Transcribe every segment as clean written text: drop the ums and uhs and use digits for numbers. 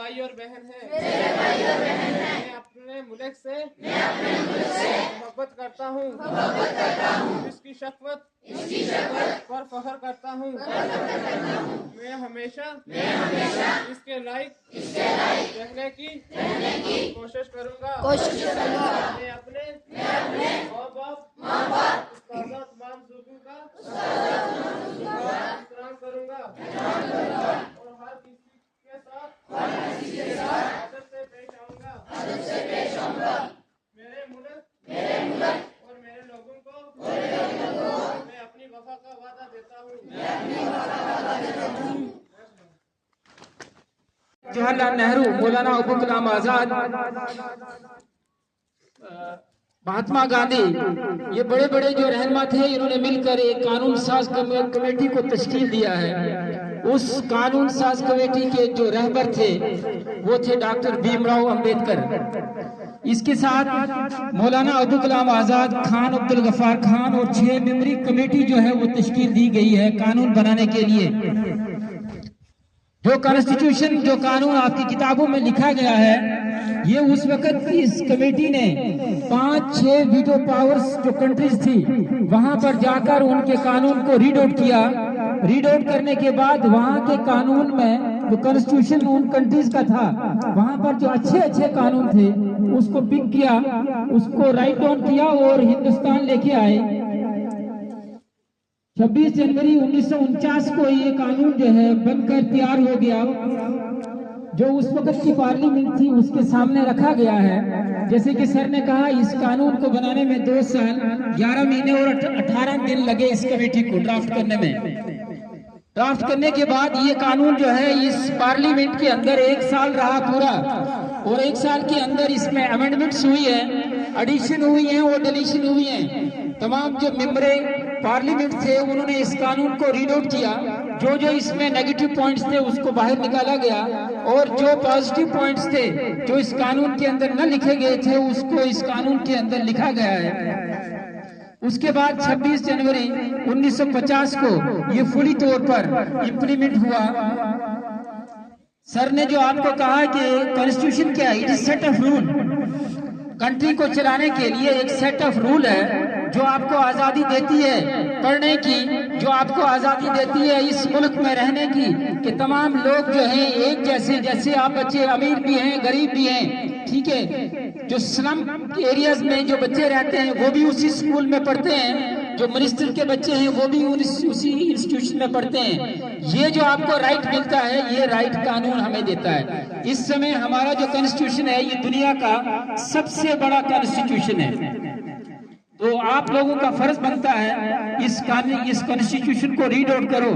भाई और बहन हैं। मैं अपने मुल्क से मोहब्बत करता हूँ। इसकी शफ़क़त पर फख्र करता हूँ। मैं हमेशा इसके लायक रहने की कोशिश करूँगा। मैं अपने माँ बाप उस्ताद तमाम बुजुर्गों का एहतराम करूँगा और हर किसी के साथ अदब से पेश आऊँगा। मेरे मुल्क और मेरे लोगों को मैं अपनी वफा का वादा देता हूँ। जवाहरलाल नेहरू, मौलाना अबुल कलाम आजाद, महात्मा गांधी, ये बड़े बड़े जो रहनुमा थे, इन्होंने मिलकर एक कानून साज कमेटी को तश्कील दिया है। उस कानून साज कमेटी के जो रहबर थे वो थे डॉक्टर भीमराव अंबेडकर। इसके साथ मौलाना अबुल कलाम आजाद, खान अब्दुल गफ्फार खान और 6 मेंबरी कमेटी जो है वो तश्कील दी गई है कानून बनाने के लिए। जो कॉन्स्टिट्यूशन, जो कानून आपकी किताबों में लिखा गया है, ये उस वक्त इस कमेटी ने 5-6 वीटो पावर्स जो कंट्रीज थी वहां पर जाकर उनके कानून को रीड आउट किया। रीड आउट करने के बाद वहां के कानून में जो कॉन्स्टिट्यूशन उन कंट्रीज का था, वहां पर जो अच्छे अच्छे कानून थे उसको पिक किया, उसको राइट डाउन किया और हिंदुस्तान लेके आए। 26 जनवरी 1949 को ये कानून जो है बनकर तैयार हो गया। जो उस वक्त की पार्लियामेंट थी उसके सामने रखा गया है। जैसे कि सर ने कहा, इस कानून को बनाने में 2 साल 11 महीने और 18 दिन लगे इस कमेटी को ड्राफ्ट करने में। ड्राफ्ट करने के बाद ये कानून जो है इस पार्लियामेंट के अंदर 1 साल रहा पूरा, और 1 साल के अंदर इसमें अमेंडमेंट्स हुई है, एडिशन हुई है और डिलीशन हुई है। तमाम जो मेंबरे पार्लियामेंट थे उन्होंने इस कानून को रीड आउट किया। जो जो इसमें नेगेटिव पॉइंट्स थे उसको बाहर निकाला गया, और जो पॉजिटिव पॉइंट्स थे जो इस कानून के अंदर न लिखे गए थे उसको इस कानून के अंदर लिखा गया है। उसके बाद 26 जनवरी 1950 को ये फुली तौर पर इम्प्लीमेंट हुआ। सर ने जो आपको कहा कि कॉन्स्टिट्यूशन क्या है, it is set of rule. Country को चलाने के लिए एक सेट ऑफ रूल है जो आपको आजादी देती है पढ़ने की, जो आपको आजादी देती है इस मुल्क में रहने की, कि तमाम लोग जो हैं एक जैसे, जैसे आप बच्चे अमीर भी हैं गरीब भी हैं, ठीक है। जो स्लम एरियाज में जो बच्चे रहते हैं वो भी उसी स्कूल में पढ़ते हैं, जो मिनिस्टर के बच्चे हैं वो भी उसी इंस्टीट्यूशन में पढ़ते हैं। ये जो आपको राइट मिलता है, ये राइट कानून हमें देता है। इस समय हमारा जो कॉन्स्टिट्यूशन है ये दुनिया का सबसे बड़ा कॉन्स्टिट्यूशन है। तो आप लोगों का फर्ज बनता है इस कॉन्स्टिट्यूशन को रीड आउट करो,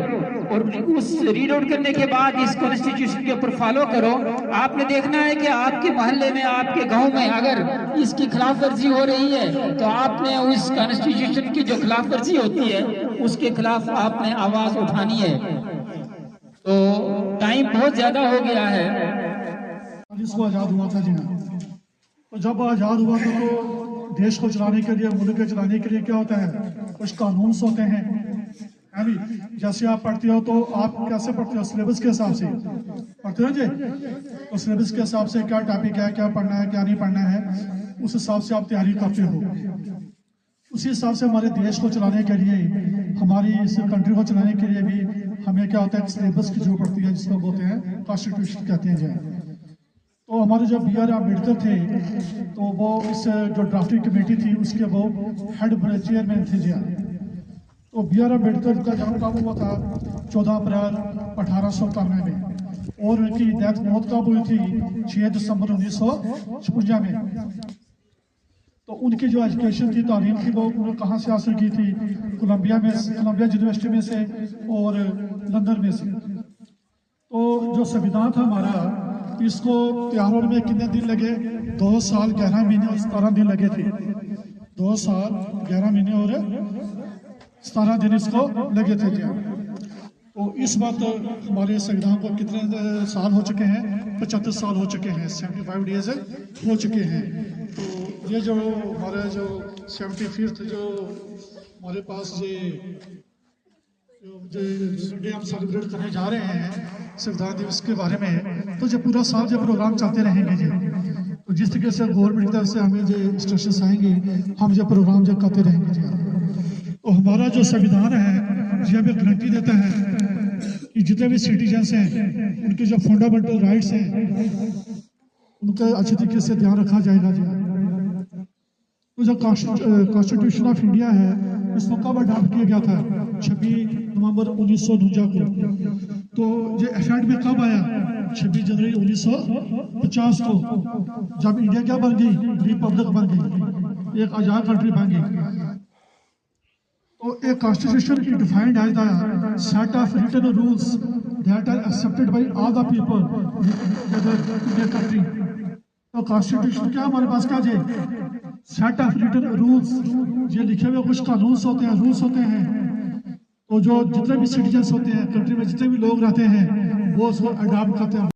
और उस रीड आउट करने के बाद इस कॉन्स्टिट्यूशन के ऊपर फॉलो करो। आपने देखना है कि आपके मोहल्ले में, आपके गांव में अगर इसकी खिलाफ वर्जी हो रही है तो आपने उस कॉन्स्टिट्यूशन की जो खिलाफ वर्जी होती है उसके खिलाफ आपने आवाज उठानी है। तो टाइम बहुत ज्यादा हो गया है। इसको आजाद हुआ था जी, तो जब आजाद हुआ था तो देश को चलाने के लिए, मुल्क को चलाने के लिए क्या होता है, कुछ कानून होते हैं, है भी। जैसे आप पढ़ते हो तो आप कैसे पढ़ते हो, सिलेबस के हिसाब से पढ़ते हो जी। तो सिलेबस के हिसाब से क्या टॉपिक है, क्या पढ़ना है, क्या नहीं पढ़ना है, उस हिसाब से आप तैयारी करते हो। उसी हिसाब से हमारे देश को चलाने के लिए, हमारी इस कंट्री को चलाने के लिए भी हमें क्या होता है, सिलेबस की जरूरत पड़ती है, जिसको बोलते हैं कॉन्स्टिट्यूशन कहते हैं जी। तो हमारे जो BR अम्बेडकर थे तो वो इस जो ड्राफ्टिंग कमेटी थी उसके वो हेड चेयरमैन थे जी। तो BR अम्बेडकर का जन्म कब हुआ था, 14 अप्रैल 1893 में, और उनकी डेथ मौत कब हुई थी, 6 दिसंबर 1956 में। तो उनकी जो एजुकेशन थी, तालीम थी, वो उन्होंने कहाँ से हासिल की थी, कोलंबिया यूनिवर्सिटी में से और लंदन में से। तो जो संविधान था हमारा, इसको तैयार होने में कितने दिन लगे, 2 साल 11 महीने और 17 दिन लगे थे। 2 साल 11 महीने और 17 दिन इसको लगे थे। तो इस वक्त हमारे संविधान को कितने साल हो चुके हैं, 75 साल हो चुके हैं, 75 डेज हो चुके हैं। तो ये जो हमारे जो 75th जो हमारे पास ये जो संडे हम सेलिब्रेट करने जा रहे हैं संविधान दिवस के बारे में, तो जो पूरा साल जो प्रोग्राम चलते रहेंगे जी। तो जिस तरीके से गवर्नमेंट की तरफ से हमें जो इंस्ट्रक्शंस आएंगे हम जो प्रोग्राम जो करते रहेंगे जी। तो हमारा जो संविधान है ये हमें गारंटी देता है कि जितने भी सिटीजन्स हैं उनके जो फंडामेंटल राइट्स हैं उनका अच्छे तरीके से ध्यान रखा जाएगा जी। तो जो कॉन्स्टिट्यूशन ऑफ इंडिया है इसको कब अडॉप्ट किया गया था? 26 नवंबर 1949 को। तो ये इफेक्ट में कब आया? 26 जनवरी 1950 को, जब इंडिया क्या बन गई? रिपब्लिक बन गई, एक आजाद कंट्री बन गई। तो एक कॉन्स्टिट्यूशन की डिफाइंड है set of written rules that are accepted by all the people in the country. तो कॉन्स्टिट्यूशन क्या हमारे पास क्या है? सेट ऑफ रिटन रूल्स, ये लिखे हुए कुछ कानून होते हैं, रूल्स होते हैं। तो जो जितने भी सिटीजन्स होते हैं कंट्री में, जितने भी लोग रहते हैं वो उसको अडॉप्ट करते हैं।